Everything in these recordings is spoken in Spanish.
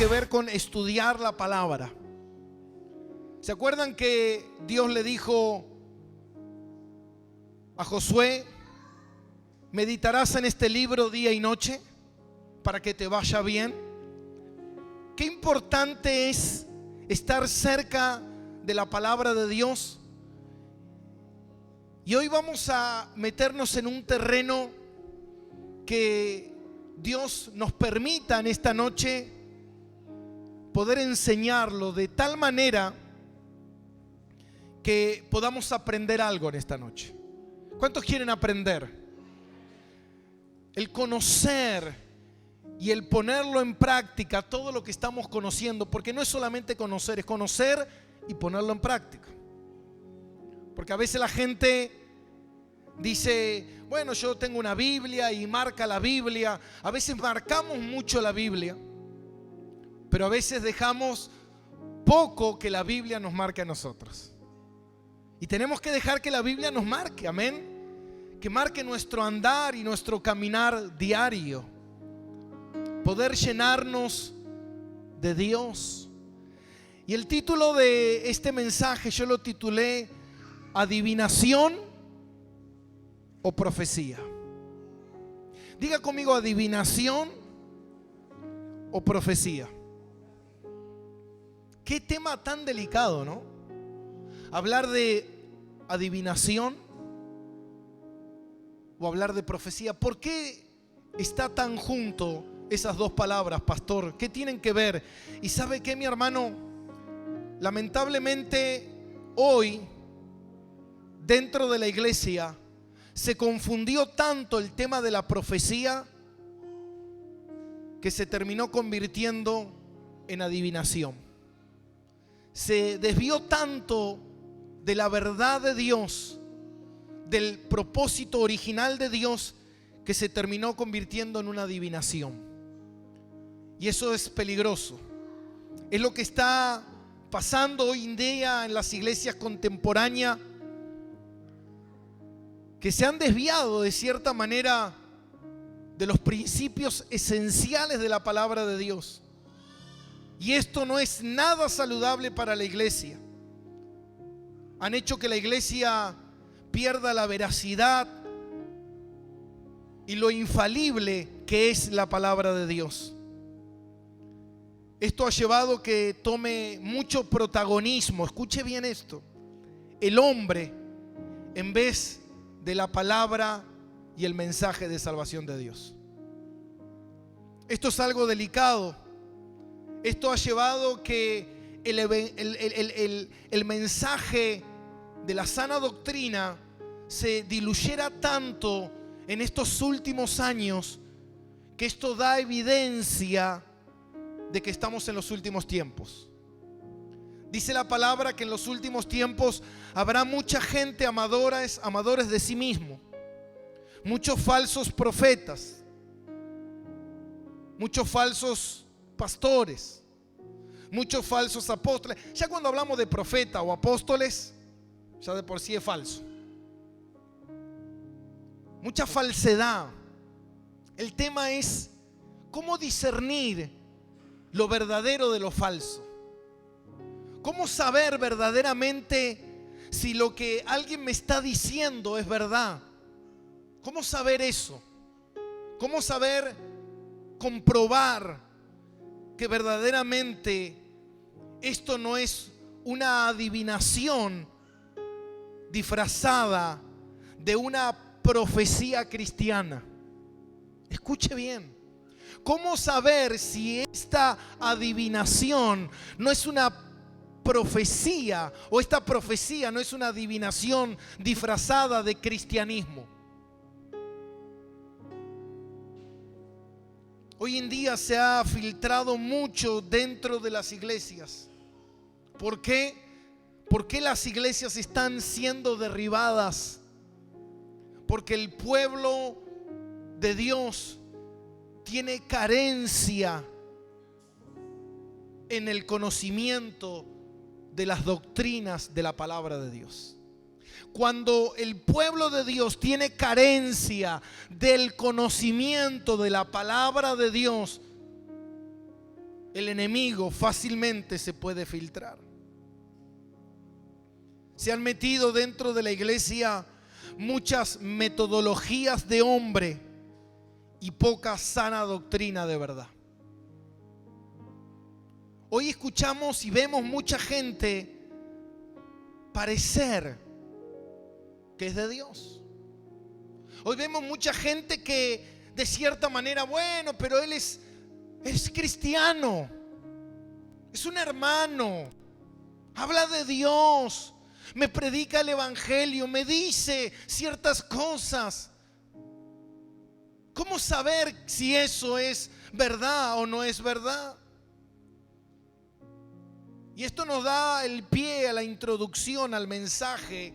que ver con estudiar la palabra. ¿Se acuerdan que Dios le dijo a Josué: meditarás en este libro día y noche para que te vaya bien? Qué importante es estar cerca de la palabra de Dios. Y hoy vamos a meternos en un terreno que Dios nos permita en esta noche poder enseñarlo de tal manera que podamos aprender algo en esta noche. ¿Cuántos quieren aprender? El conocer y el ponerlo en práctica, todo lo que estamos conociendo, porque no es solamente conocer, es conocer y ponerlo en práctica. Porque a veces la gente dice: bueno, yo tengo una Biblia y marca la Biblia. A veces marcamos mucho la Biblia, pero a veces dejamos poco que la Biblia nos marque a nosotros. Y tenemos que dejar que la Biblia nos marque, amén. Que marque nuestro andar y nuestro caminar diario. Poder llenarnos de Dios. Y el título de este mensaje yo lo titulé: adivinación o profecía. Diga conmigo: adivinación o profecía. Qué tema tan delicado, ¿no? Hablar de adivinación o hablar de profecía. ¿Por qué está tan junto esas dos palabras, pastor? ¿Qué tienen que ver? Y ¿sabe qué, mi hermano? Lamentablemente hoy dentro de la iglesia se confundió tanto el tema de la profecía que se terminó convirtiendo en adivinación. Se desvió tanto de la verdad de Dios, del propósito original de Dios, que se terminó convirtiendo en una adivinación. Y eso es peligroso. Es lo que está pasando hoy en día en las iglesias contemporáneas, que se han desviado de cierta manera de los principios esenciales de la palabra de Dios. Y esto no es nada saludable para la iglesia. Han hecho que la iglesia pierda la veracidad y lo infalible que es la palabra de Dios. Esto ha llevado que tome mucho protagonismo, escuche bien esto, el hombre en vez de la palabra y el mensaje de salvación de Dios. Esto es algo delicado. Esto ha llevado que el mensaje de la sana doctrina se diluyera tanto en estos últimos años, que esto da evidencia de que estamos en los últimos tiempos. Dice la palabra que en los últimos tiempos habrá mucha gente amadores de sí mismo, muchos falsos profetas, muchos falsos pastores, muchos falsos apóstoles. Ya cuando hablamos de profeta o apóstoles, ya de por sí es falso. Mucha falsedad. El tema es cómo discernir lo verdadero de lo falso. Cómo saber verdaderamente si lo que alguien me está diciendo es verdad. ¿Cómo saber eso? ¿Cómo saber comprobar que verdaderamente esto no es una adivinación disfrazada de una profecía cristiana? Escuche bien. ¿Cómo saber si esta adivinación no es una profecía, o esta profecía no es una adivinación disfrazada de cristianismo? Hoy en día se ha filtrado mucho dentro de las iglesias. ¿Por qué? ¿Por qué las iglesias están siendo derribadas? Porque el pueblo de Dios tiene carencia en el conocimiento de las doctrinas de la palabra de Dios. Cuando el pueblo de Dios tiene carencia del conocimiento de la palabra de Dios, el enemigo fácilmente se puede filtrar. Se han metido dentro de la iglesia muchas metodologías de hombre y poca sana doctrina de verdad. Hoy escuchamos y vemos mucha gente parecer que es de Dios. Hoy vemos mucha gente que de cierta manera, bueno, pero él es cristiano, es un hermano, habla de Dios, me predica el evangelio, me dice ciertas cosas. ¿Cómo saber si eso es verdad o no es verdad? Y esto nos da el pie a la introducción al mensaje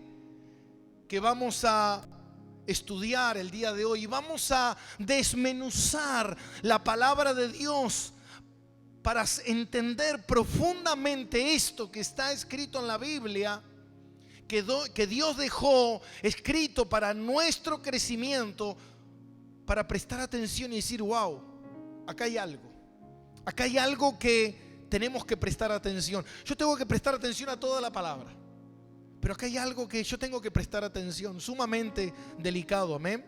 que vamos a estudiar el día de hoy. Vamos a desmenuzar la palabra de Dios para entender profundamente esto que está escrito en la Biblia, que Dios dejó escrito para nuestro crecimiento, para prestar atención y decir, wow, acá hay algo que tenemos que prestar atención. Yo tengo que prestar atención a toda la palabra, pero acá hay algo que yo tengo que prestar atención, sumamente delicado, amén.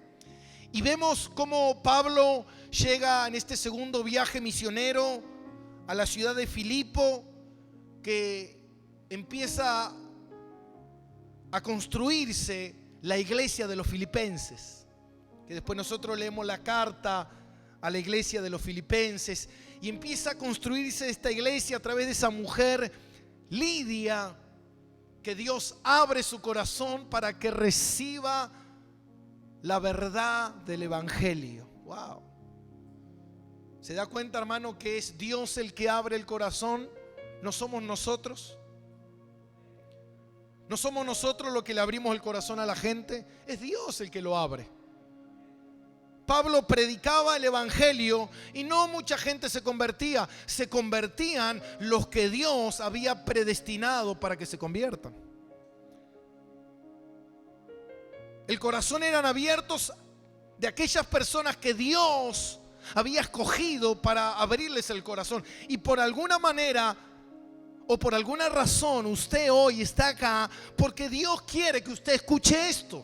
Y vemos cómo Pablo llega en este segundo viaje misionero a la ciudad de Filipo, que empieza a construirse la iglesia de los filipenses, que después nosotros leemos la carta a la iglesia de los filipenses, y empieza a construirse esta iglesia a través de esa mujer Lidia, que Dios abre su corazón para que reciba la verdad del evangelio. Wow. ¿Se da cuenta, hermano, que es Dios el que abre el corazón? No somos nosotros. No somos nosotros los que le abrimos el corazón a la gente, es Dios el que lo abre. Pablo predicaba el evangelio y no mucha gente se convertía. Se convertían los que Dios había predestinado para que se conviertan. El corazón eran abiertos de aquellas personas que Dios había escogido para abrirles el corazón. Y por alguna manera o por alguna razón usted hoy está acá porque Dios quiere que usted escuche esto.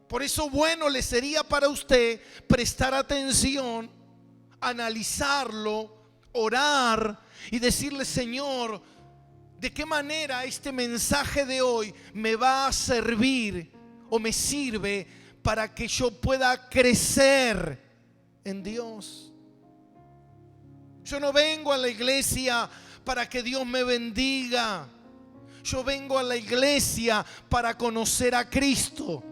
Por eso bueno le sería para usted prestar atención, analizarlo, orar y decirle, Señor, ¿de qué manera este mensaje de hoy me va a servir o me sirve para que yo pueda crecer en Dios? Yo no vengo a la iglesia para que Dios me bendiga. Yo vengo a la iglesia para conocer a Cristo.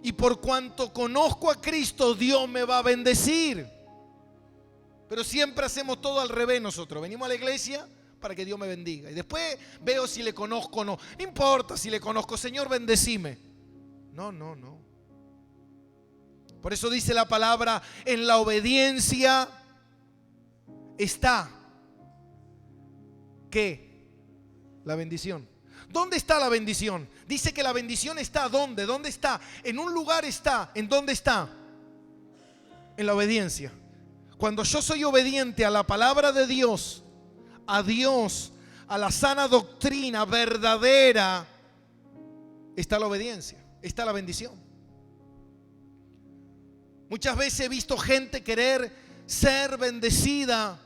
Y por cuanto conozco a Cristo, Dios me va a bendecir. Pero siempre hacemos todo al revés nosotros. Venimos a la iglesia para que Dios me bendiga. Y después veo si le conozco o no. No importa si le conozco. Señor, bendecime. No. Por eso dice la palabra, en la obediencia está, ¿qué? La bendición. ¿Dónde está la bendición? Dice que la bendición está ¿dónde? ¿Dónde está? En un lugar está. ¿En dónde está? En la obediencia. Cuando yo soy obediente a la palabra de Dios, a la sana doctrina verdadera, está la obediencia, está la bendición. Muchas veces he visto gente querer ser bendecida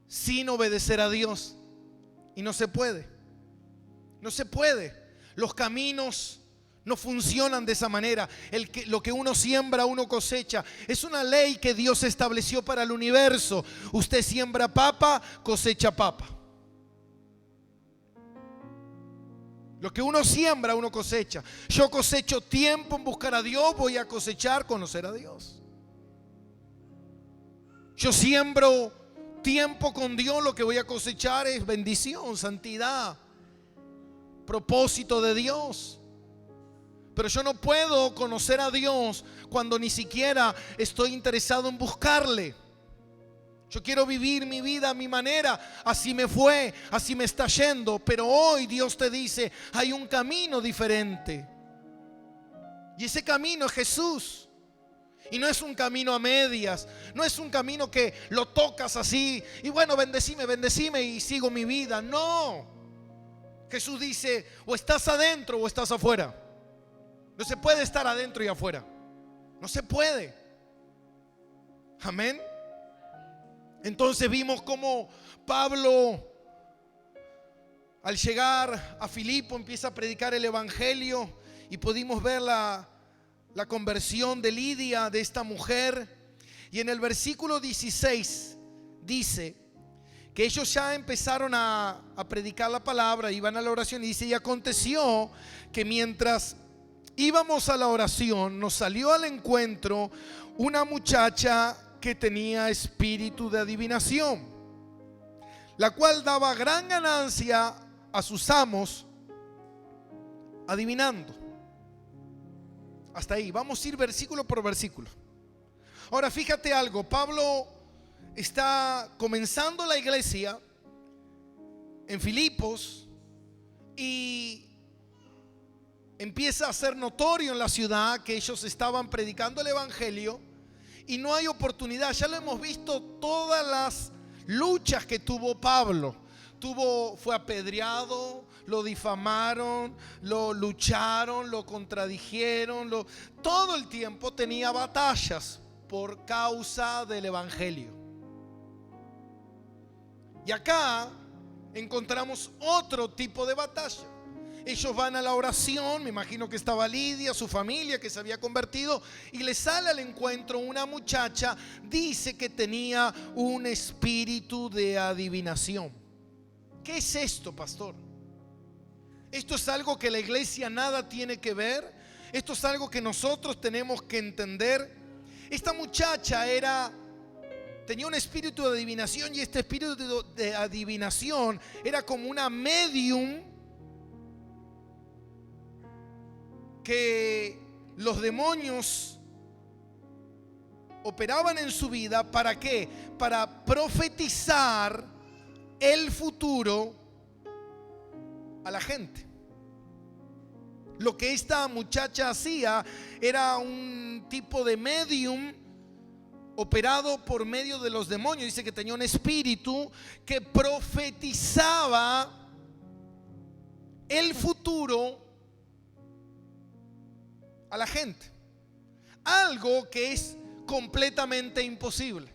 sin obedecer a Dios, y no se puede. No se puede. Los caminos no funcionan de esa manera. Lo que uno siembra, uno cosecha. Es una ley que Dios estableció para el universo. Usted siembra papa, cosecha papa. Lo que uno siembra, uno cosecha. Yo cosecho tiempo en buscar a Dios, voy a cosechar conocer a Dios. Yo siembro tiempo con Dios, lo que voy a cosechar es bendición, santidad, propósito de Dios. Pero yo no puedo conocer a Dios cuando ni siquiera estoy interesado en buscarle. Yo quiero vivir mi vida a mi manera. Así me fue, así me está yendo. Pero hoy Dios te dice, hay un camino diferente. Y ese camino es Jesús. Y no es un camino a medias, no es un camino que lo tocas así y bueno, bendecime y sigo mi vida. No. Jesús dice, o estás adentro o estás afuera. No se puede estar adentro y afuera. No se puede. Amén. Entonces vimos cómo Pablo, al llegar a Filipo, empieza a predicar el evangelio y pudimos ver la conversión de Lidia, de esta mujer. Y en el versículo 16 dice que ellos ya empezaron a predicar la palabra, iban a la oración, y dice: y aconteció que mientras íbamos a la oración, nos salió al encuentro una muchacha que tenía espíritu de adivinación, la cual daba gran ganancia a sus amos adivinando. Hasta ahí, vamos a ir versículo por versículo. Ahora fíjate algo, Pablo está comenzando la iglesia en Filipos y empieza a ser notorio en la ciudad que ellos estaban predicando el evangelio y no hay oportunidad. Ya lo hemos visto, todas las luchas que tuvo Pablo. Fue apedreado, lo difamaron, lo lucharon, lo contradijeron, todo el tiempo tenía batallas por causa del evangelio. Y acá encontramos otro tipo de batalla. Ellos van a la oración, me imagino que estaba Lidia, su familia que se había convertido, y le sale al encuentro una muchacha, dice que tenía un espíritu de adivinación. ¿Qué es esto, pastor? Esto es algo que la iglesia nada tiene que ver. Esto es algo que nosotros tenemos que entender. Esta muchacha tenía un espíritu de adivinación, y este espíritu de adivinación era como una medium que los demonios operaban en su vida. ¿Para qué? Para profetizar el futuro a la gente. Lo que esta muchacha hacía era un tipo de medium operado por medio de los demonios. Dice que tenía un espíritu que profetizaba el futuro a la gente. Algo que es completamente imposible.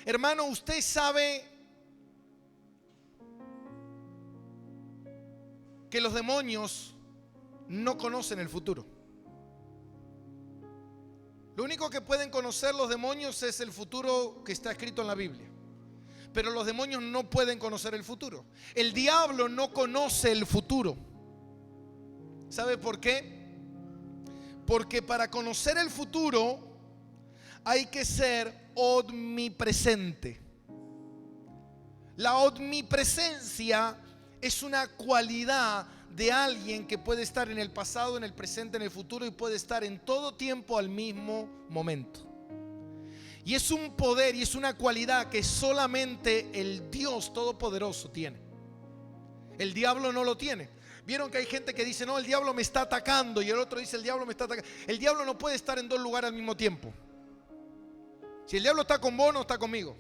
Hermano, usted sabe que los demonios no conocen el futuro. Lo único que pueden conocer los demonios es el futuro que está escrito en la Biblia. Pero los demonios no pueden conocer el futuro. El diablo no conoce el futuro. ¿Sabe por qué? Porque para conocer el futuro hay que ser omnipresente. La omnipresencia es una cualidad de alguien que puede estar en el pasado, en el presente, en el futuro, y puede estar en todo tiempo al mismo momento. Y es un poder y es una cualidad que solamente el Dios Todopoderoso tiene. El diablo no lo tiene. Vieron que hay gente que dice: no, el diablo me está atacando, y el otro dice: el diablo me está atacando. El diablo no puede estar en dos lugares al mismo tiempo. Si el diablo está con vos, no está conmigo.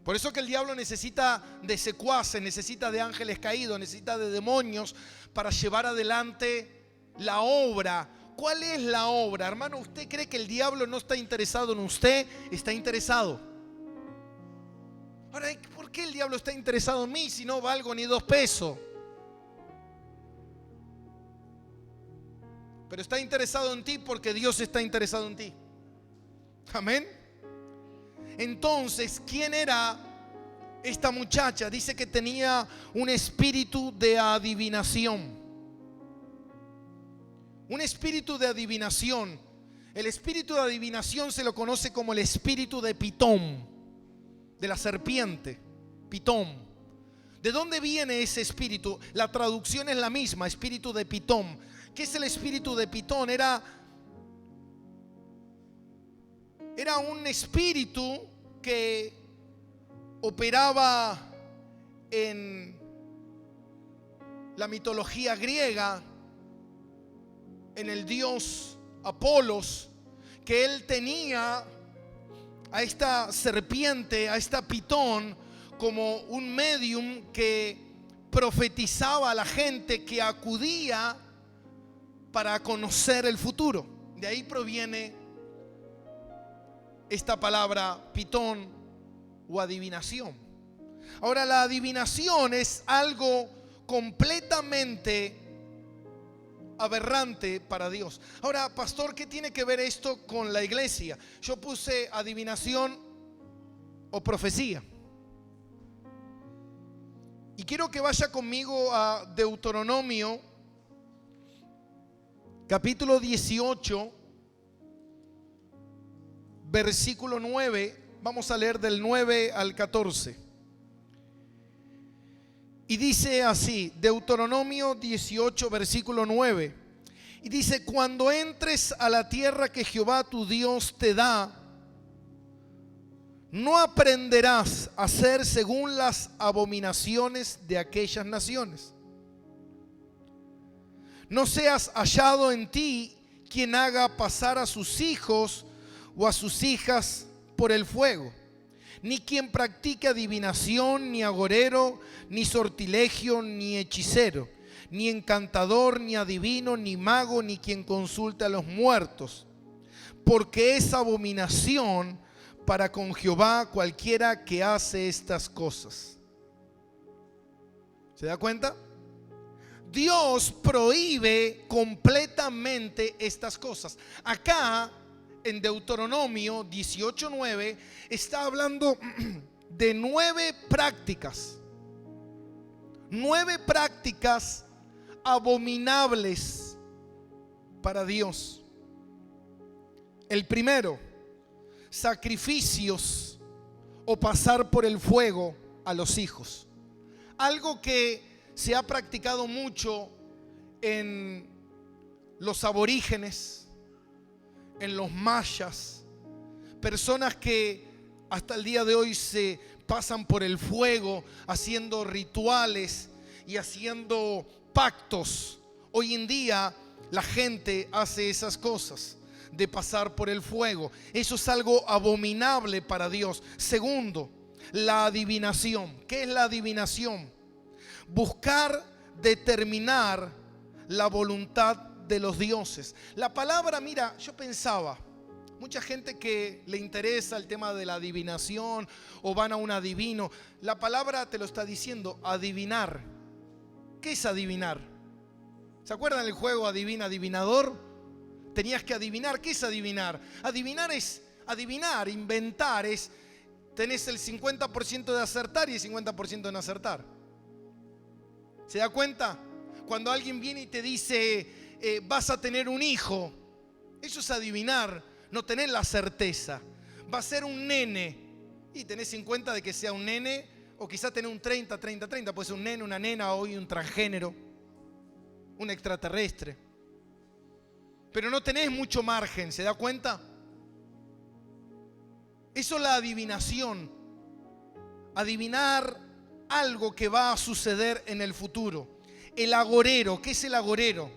Por eso que el diablo necesita de secuaces, necesita de ángeles caídos, necesita de demonios para llevar adelante la obra. ¿Cuál es la obra? Hermano, ¿usted cree que el diablo no está interesado en usted? Está interesado. Ahora, ¿por qué el diablo está interesado en mí si no valgo ni 2 pesos? Pero está interesado en ti porque Dios está interesado en ti. Amén. Entonces, ¿quién era esta muchacha? Dice que tenía un espíritu de adivinación. Un espíritu de adivinación. El espíritu de adivinación se lo conoce como el espíritu de Pitón, de la serpiente, Pitón. ¿De dónde viene ese espíritu? La traducción es la misma, espíritu de Pitón. ¿Qué es el espíritu de Pitón? Era un espíritu que operaba en la mitología griega, en el dios Apolos, que él tenía a esta serpiente, a esta pitón, como un medium que profetizaba a la gente que acudía para conocer el futuro. De ahí proviene esta palabra pitón o adivinación. Ahora, la adivinación es algo completamente aberrante para Dios. Ahora, pastor, ¿qué tiene que ver esto con la iglesia? Yo puse adivinación o profecía. Y quiero que vaya conmigo a Deuteronomio, capítulo 18, versículo 9. Vamos a leer del 9 al 14. Y dice así, Deuteronomio 18, versículo 9. Y dice: cuando entres a la tierra que Jehová tu Dios te da, no aprenderás a hacer según las abominaciones de aquellas naciones. No seas hallado en ti quien haga pasar a sus hijos o a sus hijas por el fuego, ni quien practique adivinación, ni agorero, ni sortilegio, ni hechicero, ni encantador, ni adivino, ni mago, ni quien consulte a los muertos, porque es abominación para con Jehová cualquiera que hace estas cosas. ¿Se da cuenta? Dios prohíbe completamente estas cosas. Acá en Deuteronomio 18:9 está hablando de 9 prácticas. 9 prácticas abominables para Dios. El primero, sacrificios o pasar por el fuego a los hijos. Algo que se ha practicado mucho en los aborígenes, en los mayas, personas que hasta el día de hoy se pasan por el fuego haciendo rituales y haciendo pactos. Hoy en día la gente hace esas cosas de pasar por el fuego. Eso es algo abominable para Dios. Segundo, la adivinación. ¿Qué es la adivinación? Buscar determinar la voluntad de los dioses. La palabra, mira, yo pensaba, mucha gente que le interesa el tema de la adivinación o van a un adivino, la palabra te lo está diciendo, adivinar. ¿Qué es adivinar? ¿Se acuerdan el juego adivina, adivinador? Tenías que adivinar. ¿Qué es adivinar? Adivinar es adivinar, inventar, es tenés el 50% de acertar y el 50% de no acertar. ¿Se da cuenta? Cuando alguien viene y te dice vas a tener un hijo, eso es adivinar, no tener la certeza. Va a ser un nene y tenés 50 de que sea un nene, o quizás tenés un 30, puede ser un nene, una nena, o hoy un transgénero, un extraterrestre. Pero no tenés mucho margen, ¿se da cuenta? Eso es la adivinación. Adivinar algo que va a suceder en el futuro. El agorero, ¿qué es el agorero?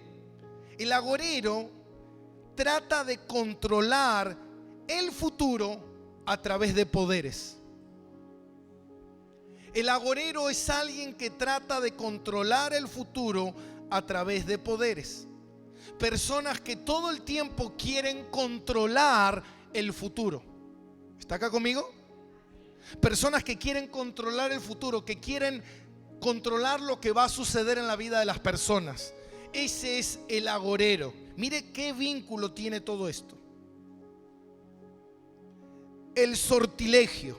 El agorero trata de controlar el futuro a través de poderes. El agorero es alguien que trata de controlar el futuro a través de poderes. Personas que todo el tiempo quieren controlar el futuro. ¿Está acá conmigo? Personas que quieren controlar el futuro, que quieren controlar lo que va a suceder en la vida de las personas. Ese es el agorero. Mire qué vínculo tiene todo esto. El sortilegio.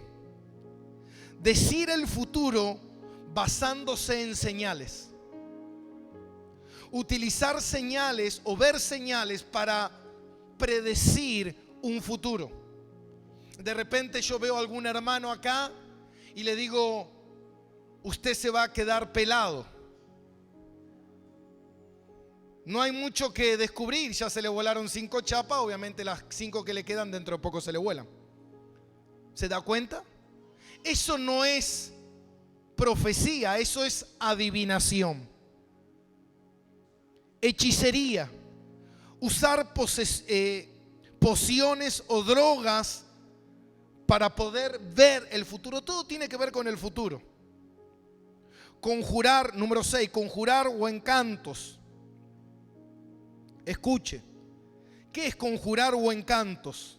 Decir el futuro basándose en señales. Utilizar señales o ver señales para predecir un futuro. De repente yo veo a algún hermano acá y le digo: usted se va a quedar pelado. No hay mucho que descubrir, ya se le volaron 5 chapas, obviamente las 5 que le quedan dentro de poco se le vuelan. ¿Se da cuenta? Eso no es profecía, eso es adivinación. Hechicería, usar pociones o drogas para poder ver el futuro. Todo tiene que ver con el futuro. Conjurar, número 6, conjurar o encantos. Escuche, ¿qué es conjurar o encantos?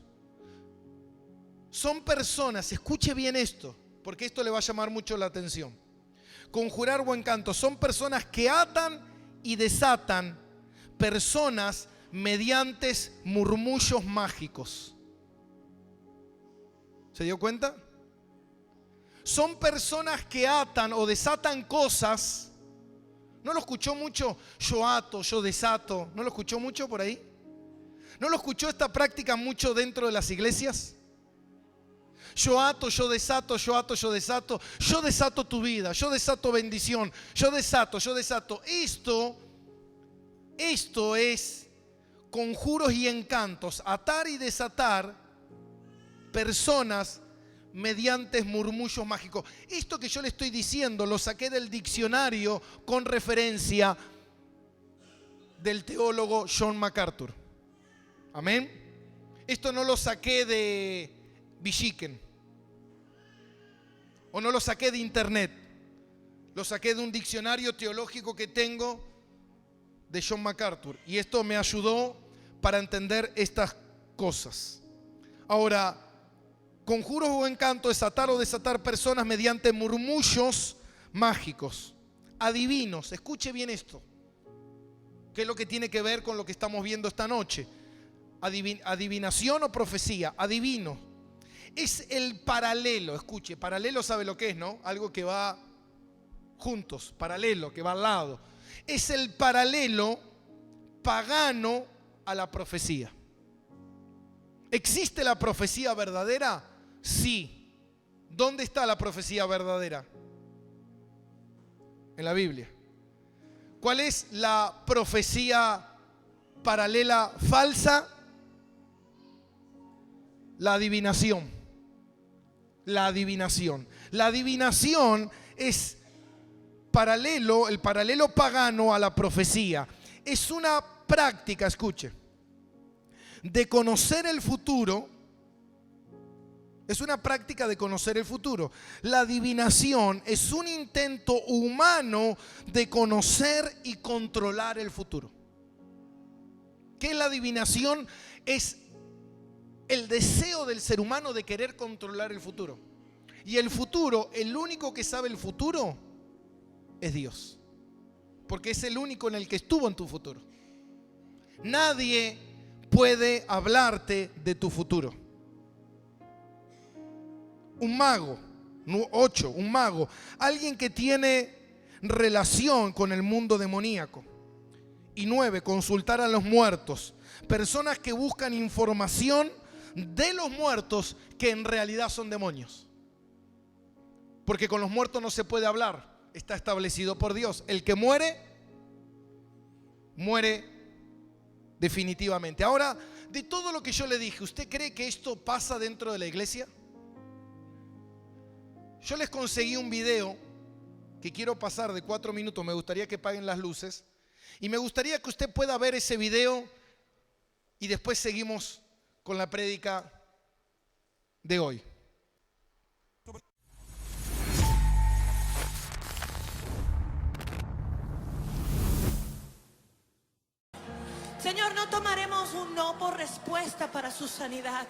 Son personas, escuche bien esto, porque esto le va a llamar mucho la atención. Conjurar o encantos son personas que atan y desatan personas mediante murmullos mágicos. ¿Se dio cuenta? Son personas que atan o desatan cosas. ¿No lo escuchó mucho? Yo ato, yo desato. ¿No lo escuchó mucho por ahí? ¿No lo escuchó esta práctica mucho dentro de las iglesias? Yo ato, yo desato, yo ato, yo desato. Yo desato tu vida, yo desato bendición. Yo desato, yo desato. Esto es conjuros y encantos. Atar y desatar personas mediante murmullos mágicos. Esto que yo le estoy diciendo lo saqué del diccionario con referencia del teólogo John MacArthur. Amén. Esto no lo saqué de Villiquen o no lo saqué de internet. Lo saqué de un diccionario teológico que tengo de John MacArthur. Y esto me ayudó para entender estas cosas. Ahora, conjuros o encantos es atar o desatar personas mediante murmullos mágicos. Adivinos, escuche bien esto. ¿Qué es lo que tiene que ver con lo que estamos viendo esta noche? Adivinación o profecía. Adivino. Es el paralelo, escuche, paralelo sabe lo que es, ¿no? Algo que va juntos, paralelo, que va al lado. Es el paralelo pagano a la profecía. ¿Existe la profecía verdadera? Sí. ¿Dónde está la profecía verdadera? En la Biblia. ¿Cuál es la profecía paralela falsa? La adivinación. La adivinación. La adivinación es paralelo, el paralelo pagano a la profecía. Es una práctica, escuche, de conocer el futuro. Es una práctica de conocer el futuro. La adivinación es un intento humano de conocer y controlar el futuro. ¿Qué es la adivinación? Es el deseo del ser humano de querer controlar el futuro. Y el futuro, el único que sabe el futuro es Dios. Porque es el único en el que estuvo en tu futuro. Nadie puede hablarte de tu futuro. Un mago, 8, un mago, alguien que tiene relación con el mundo demoníaco. Y 9, consultar a los muertos, personas que buscan información de los muertos que en realidad son demonios. Porque con los muertos no se puede hablar, está establecido por Dios. El que muere, muere definitivamente. Ahora, de todo lo que yo le dije, ¿usted cree que esto pasa dentro de la iglesia? Yo les conseguí un video que quiero pasar de 4 minutos. Me gustaría que apaguen las luces. Y me gustaría que usted pueda ver ese video y después seguimos con la prédica de hoy. Señor, no tomaremos un no por respuesta para su sanidad.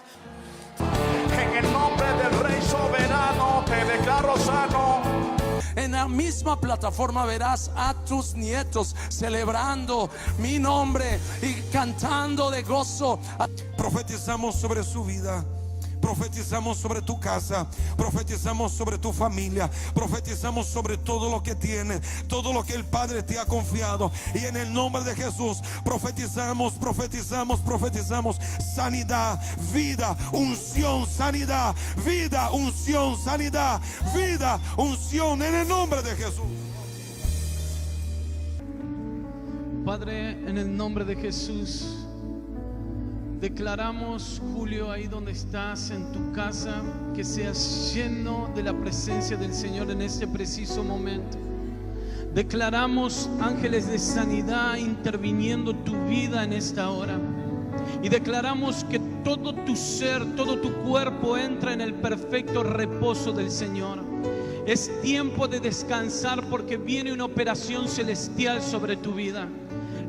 En el nombre del Rey soberano te declaro sano. En la misma plataforma verás a tus nietos celebrando mi nombre y cantando de gozo. Profetizamos sobre su vida. Profetizamos sobre tu casa, profetizamos sobre tu familia, profetizamos sobre todo lo que tienes, todo lo que el Padre te ha confiado. Y en el nombre de Jesús profetizamos sanidad, vida, unción, sanidad, vida, unción, sanidad, vida, unción, en el nombre de Jesús. Padre, en el nombre de Jesús, declaramos, Julio, ahí donde estás, en tu casa, que seas lleno de la presencia del Señor en este preciso momento. Declaramos ángeles de sanidad interviniendo tu vida en esta hora. Y declaramos que todo tu ser, todo tu cuerpo entra en el perfecto reposo del Señor. Es tiempo de descansar porque viene una operación celestial sobre tu vida.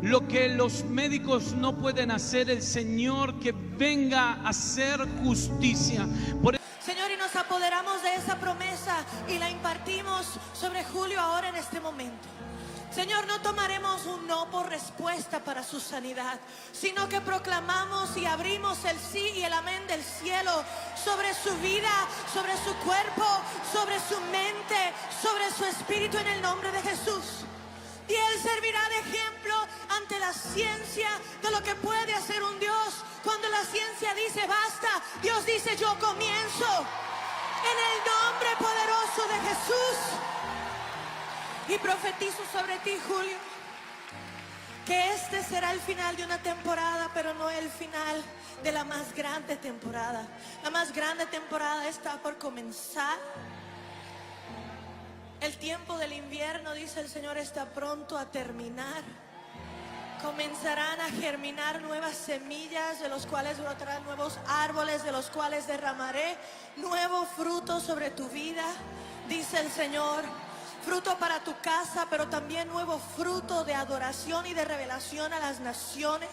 Lo que los médicos no pueden hacer, el Señor que venga a hacer justicia. Señor, y nos apoderamos de esa promesa y la impartimos sobre Julio ahora en este momento. Señor, no tomaremos un no por respuesta para su sanidad, sino que proclamamos y abrimos el sí y el amén del cielo sobre su vida, sobre su cuerpo, sobre su mente, sobre su espíritu en el nombre de Jesús. Y Él servirá de ejemplo ante la ciencia de lo que puede hacer un Dios. Cuando la ciencia dice basta, Dios dice yo comienzo. En el nombre poderoso de Jesús. Y profetizo sobre ti, Julio, que este será el final de una temporada, pero no el final de la más grande temporada. La más grande temporada está por comenzar. El tiempo del invierno, dice el Señor, está pronto a terminar. Comenzarán a germinar nuevas semillas, de los cuales brotarán nuevos árboles, de los cuales derramaré nuevo fruto sobre tu vida, dice el Señor. Fruto para tu casa, pero también nuevo fruto de adoración y de revelación a las naciones.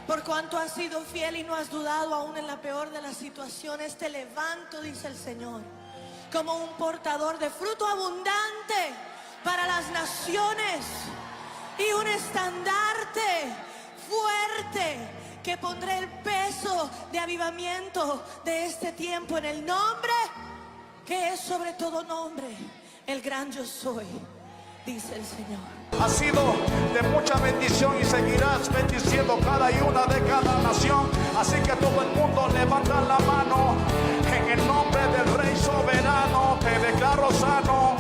Por cuanto has sido fiel y no has dudado aún en la peor de las situaciones, te levanto, dice el Señor, como un portador de fruto abundante para las naciones y un estandarte fuerte que pondré el peso de avivamiento de este tiempo en el nombre que es sobre todo nombre, el gran yo soy, dice el Señor. Ha sido de mucha bendición y seguirás bendiciendo cada y una de cada nación. Así que todo el mundo levanta la mano. En el nombre del Rey soberano te declaro sano.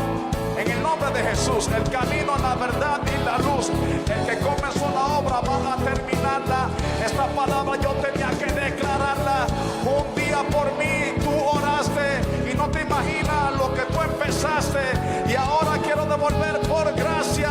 En el nombre de Jesús, el camino, la verdad y la luz. El que comenzó la obra va a terminarla. Esta palabra yo tenía que declararla. Un día por mí tú oraste y no te imaginas lo que tú empezaste. Y ahora quiero devolver por gracia.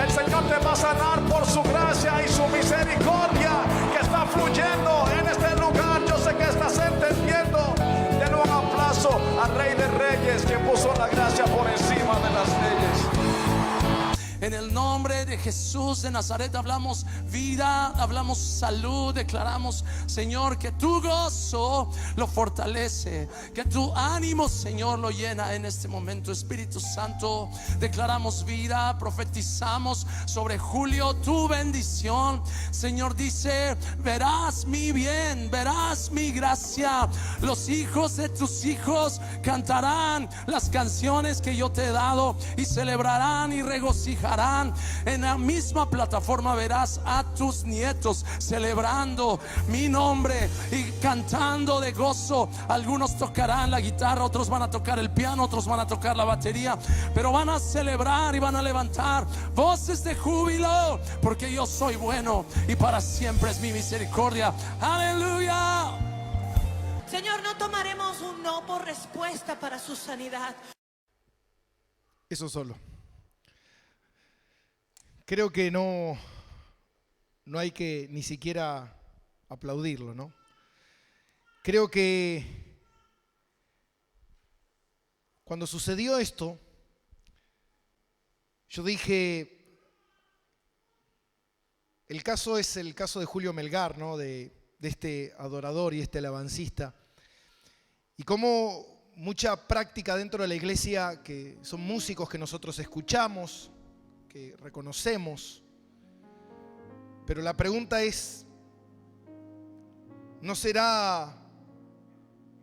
El Señor te va a sanar por su gracia y su misericordia que está fluyendo en este lugar. Yo sé que estás entendiendo. Denle un aplauso al Rey de Reyes, que puso la gracia por encima de las leyes. En el nombre de Jesús de Nazaret hablamos vida, hablamos salud, declaramos, Señor, que tu gozo lo fortalece, que tu ánimo, Señor, lo llena en este momento. Espíritu Santo, declaramos vida, profetizamos sobre Julio tu bendición. Señor, dice, verás mi bien, verás mi gracia. Los hijos de tus hijos cantarán las canciones que yo te he dado y celebrarán y regocijarán. En la misma plataforma verás a tus nietos celebrando mi nombre y cantando de gozo. Algunos tocarán la guitarra, otros van a tocar el piano, otros van a tocar la batería, pero van a celebrar y van a levantar voces de júbilo, porque yo soy bueno y para siempre es mi misericordia. Aleluya. Señor, no tomaremos un no por respuesta para su sanidad. Eso solo. Creo que no hay que ni siquiera aplaudirlo, ¿no? Creo que cuando sucedió esto, yo dije, el caso es el caso de Julio Melgar, ¿no? De este adorador y este alabancista. Y como mucha práctica dentro de la iglesia, que son músicos que nosotros escuchamos, que reconocemos, pero la pregunta es, ¿no será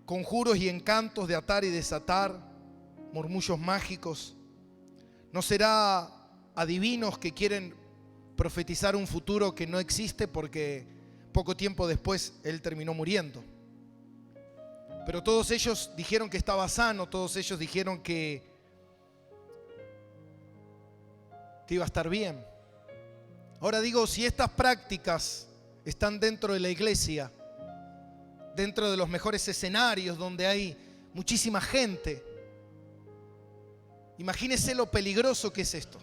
conjuros y encantos de atar y desatar, murmullos mágicos? ¿No será adivinos que quieren profetizar un futuro que no existe porque poco tiempo después él terminó muriendo? Pero todos ellos dijeron que estaba sano, todos ellos dijeron que iba a estar bien. Ahora digo, si estas prácticas están dentro de la iglesia, dentro de los mejores escenarios donde hay muchísima gente, imagínese lo peligroso que es esto.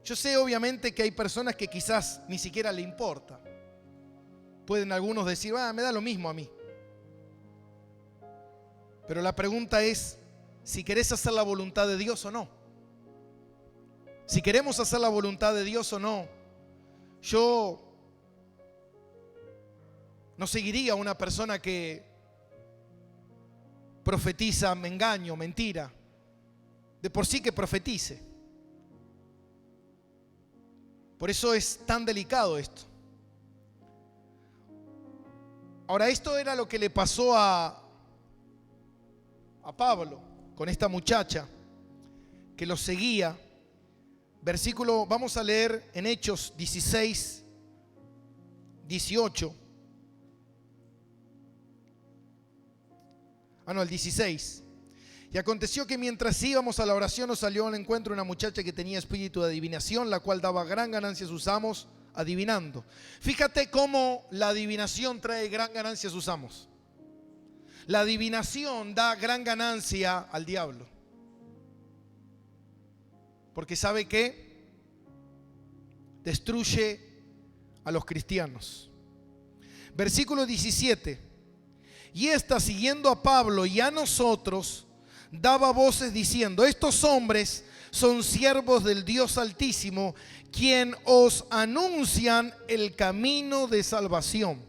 Yo sé obviamente que hay personas que quizás ni siquiera le importa, Pueden algunos decir, me da lo mismo a mí. Pero la pregunta es si querés hacer la voluntad de Dios o no. Si queremos hacer la voluntad de Dios o no. Yo no seguiría a una persona que profetiza engaño, mentira. De por sí que profetice. Por eso es tan delicado esto. Ahora, esto era lo que le pasó a Pablo con esta muchacha que lo seguía. Versículo, vamos a leer en Hechos 16, 18. El 16. Y aconteció que mientras íbamos a la oración nos salió al encuentro una muchacha que tenía espíritu de adivinación, la cual daba gran ganancia a sus amos adivinando. Fíjate cómo la adivinación trae gran ganancia a sus amos. La adivinación da gran ganancia al diablo. Porque ¿sabe qué? Destruye a los cristianos. Versículo 17. Y esta, siguiendo a Pablo y a nosotros, daba voces diciendo: estos hombres son siervos del Dios Altísimo, quien os anuncian el camino de salvación.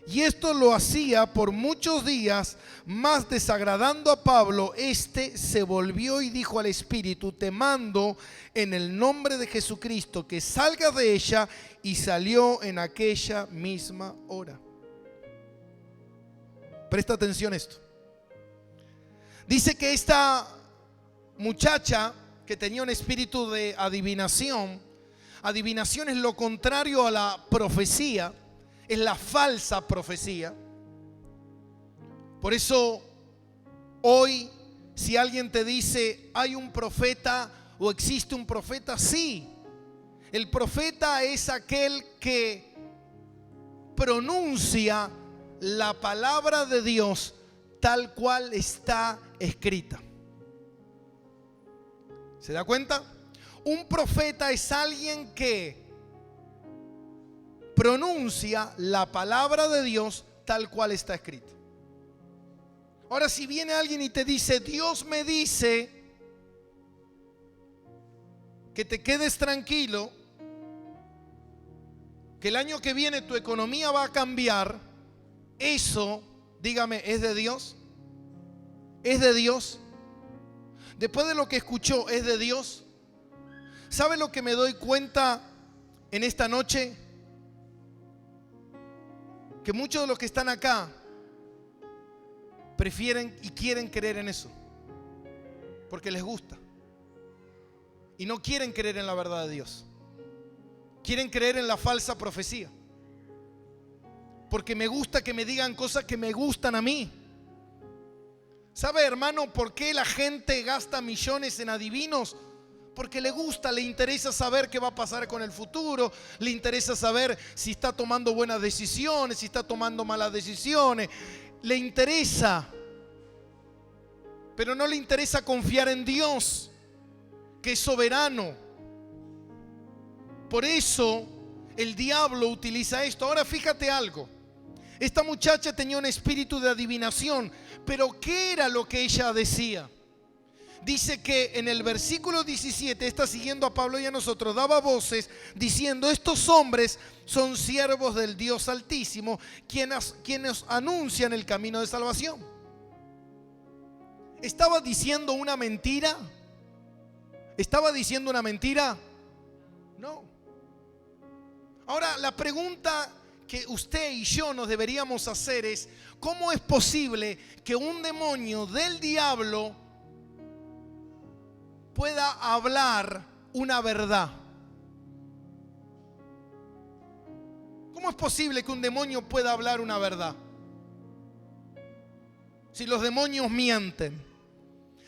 Y esto lo hacía por muchos días, mas desagradando a Pablo, éste se volvió y dijo al espíritu: te mando en el nombre de Jesucristo que salgas de ella, y salió en aquella misma hora. Presta atención a esto. Dice que esta muchacha que tenía un espíritu de adivinación, adivinación es lo contrario a la profecía, es la falsa profecía. Por eso hoy, si alguien te dice hay un profeta o existe un profeta, sí, el profeta es aquel que pronuncia la palabra de Dios tal cual está escrita. ¿Se da cuenta? Un profeta es alguien que pronuncia la palabra de Dios tal cual está escrita. Ahora, si viene alguien y te dice: Dios me dice que te quedes tranquilo, que el año que viene tu economía va a cambiar, eso, dígame, ¿es de Dios? ¿Es de Dios? Después de lo que escuchó, ¿es de Dios? ¿Sabe lo que me doy cuenta en esta noche? Que muchos de los que están acá prefieren y quieren creer en eso porque les gusta, y no quieren creer en la verdad de Dios. Quieren creer en la falsa profecía porque me gusta que me digan cosas que me gustan a mí. ¿Sabe, hermano, por qué la gente gasta millones en adivinos? Porque le gusta, le interesa saber qué va a pasar con el futuro, le interesa saber si está tomando buenas decisiones, si está tomando malas decisiones, le interesa, pero no le interesa confiar en Dios, que es soberano. Por eso el diablo utiliza esto. Ahora fíjate algo. Esta muchacha tenía un espíritu de adivinación, pero ¿qué era lo que ella decía? Dice que en el versículo 17, está siguiendo a Pablo y a nosotros, daba voces diciendo: estos hombres son siervos del Dios Altísimo, quienes anuncian el camino de salvación. ¿Estaba diciendo una mentira? ¿Estaba diciendo una mentira? No. Ahora, la pregunta que usted y yo nos deberíamos hacer es: ¿cómo es posible que un demonio del diablo pueda hablar una verdad? ¿Cómo es posible que un demonio pueda hablar una verdad? Si los demonios mienten,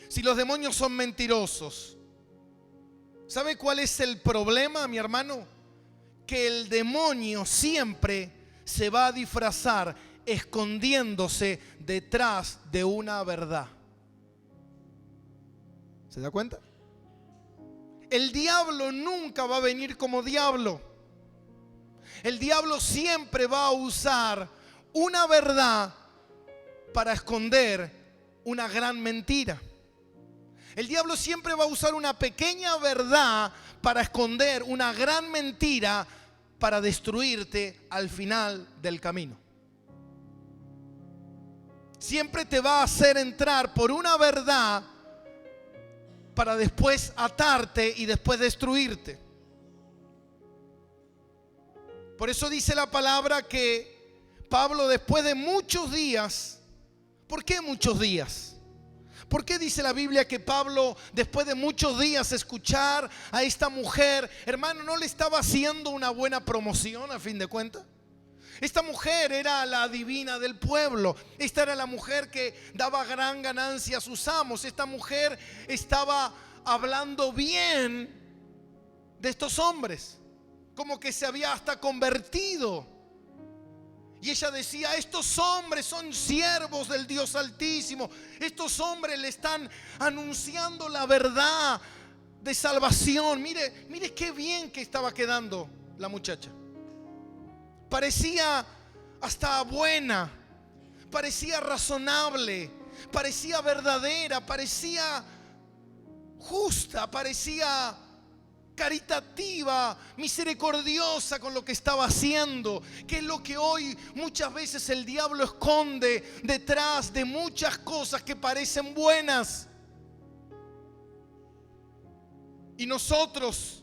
si los demonios son mentirosos. ¿Sabe cuál es el problema, mi hermano? Que el demonio siempre se va a disfrazar escondiéndose detrás de una verdad. ¿Se da cuenta? El diablo nunca va a venir como diablo. El diablo siempre va a usar una verdad para esconder una gran mentira. El diablo siempre va a usar una pequeña verdad para esconder una gran mentira, para destruirte al final del camino. Siempre te va a hacer entrar por una verdad para después atarte y después destruirte. Por eso dice la palabra que Pablo, después de muchos días, ¿por qué muchos días? ¿Por qué dice la Biblia que Pablo, después de muchos días escuchar a esta mujer, hermano, no le estaba haciendo una buena promoción a fin de cuentas? Esta mujer era la adivina del pueblo. Esta era la mujer que daba gran ganancia a sus amos. Esta mujer estaba hablando bien de estos hombres, como que se había hasta convertido. Y ella decía: estos hombres son siervos del Dios Altísimo. Estos hombres le están anunciando la verdad de salvación. Mire qué bien que estaba quedando la muchacha. Parecía hasta buena, parecía razonable, parecía verdadera, parecía justa, parecía caritativa, misericordiosa con lo que estaba haciendo, que es lo que hoy muchas veces el diablo esconde detrás de muchas cosas que parecen buenas. Y nosotros,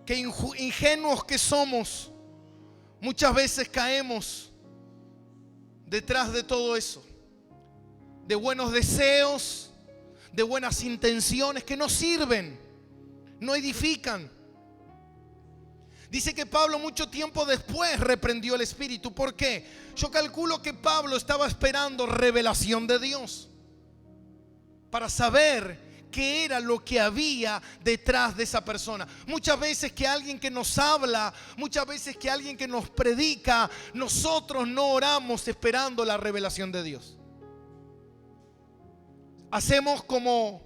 que ingenuos que somos, muchas veces caemos detrás de todo eso, de buenos deseos, de buenas intenciones que no sirven, no edifican. Dice que Pablo mucho tiempo después reprendió el espíritu. ¿Por qué? Yo calculo que Pablo estaba esperando revelación de Dios para saber qué era lo que había detrás de esa persona. Muchas veces que alguien que nos habla, muchas veces que alguien que nos predica, nosotros no oramos esperando la revelación de Dios. Hacemos como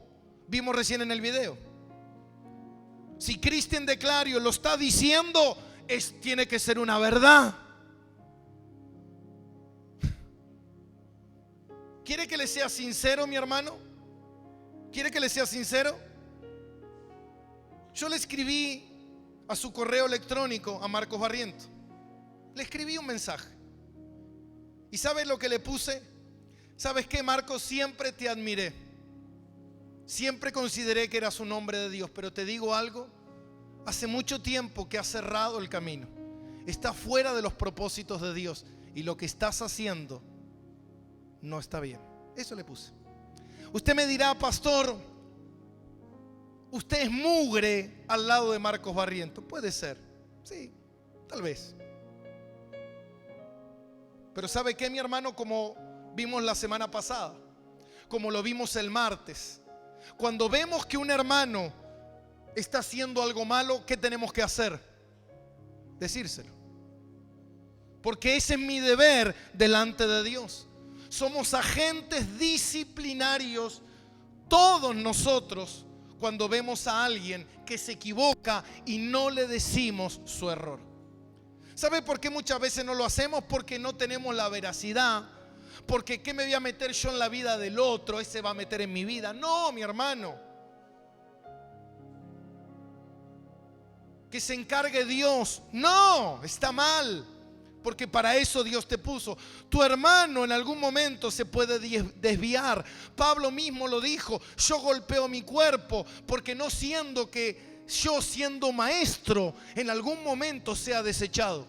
vimos recién en el video. Si Cristian de Clario lo está diciendo, tiene que ser una verdad. ¿Quiere que le sea sincero, mi hermano? ¿Quiere que le sea sincero? Yo le escribí a su correo electrónico, a Marcos Barriento. Le escribí un mensaje. ¿Y sabes lo que le puse? ¿Sabes qué, Marcos? Siempre te admiré. Siempre consideré que eras un hombre de Dios. Pero te digo algo. Hace mucho tiempo que has cerrado el camino. Estás fuera de los propósitos de Dios. Y lo que estás haciendo no está bien. Eso le puse. Usted me dirá: pastor, usted es mugre al lado de Marcos Barriento. Puede ser, sí, tal vez. Pero ¿sabe qué, mi hermano? Como vimos la semana pasada, como lo vimos el martes, cuando vemos que un hermano está haciendo algo malo, ¿qué tenemos que hacer? Decírselo. Porque ese es mi deber delante de Dios. Somos agentes disciplinarios todos nosotros cuando vemos a alguien que se equivoca y no le decimos su error. ¿Sabe por qué muchas veces no lo hacemos? Porque no tenemos la veracidad. Porque ¿qué me voy a meter yo en la vida del otro? Ese va a meter en mi vida. No, mi hermano. Que se encargue Dios. No, está mal. Porque para eso Dios te puso. Tu hermano en algún momento se puede desviar. Pablo mismo lo dijo: yo golpeo mi cuerpo porque no siendo que yo siendo maestro en algún momento sea desechado.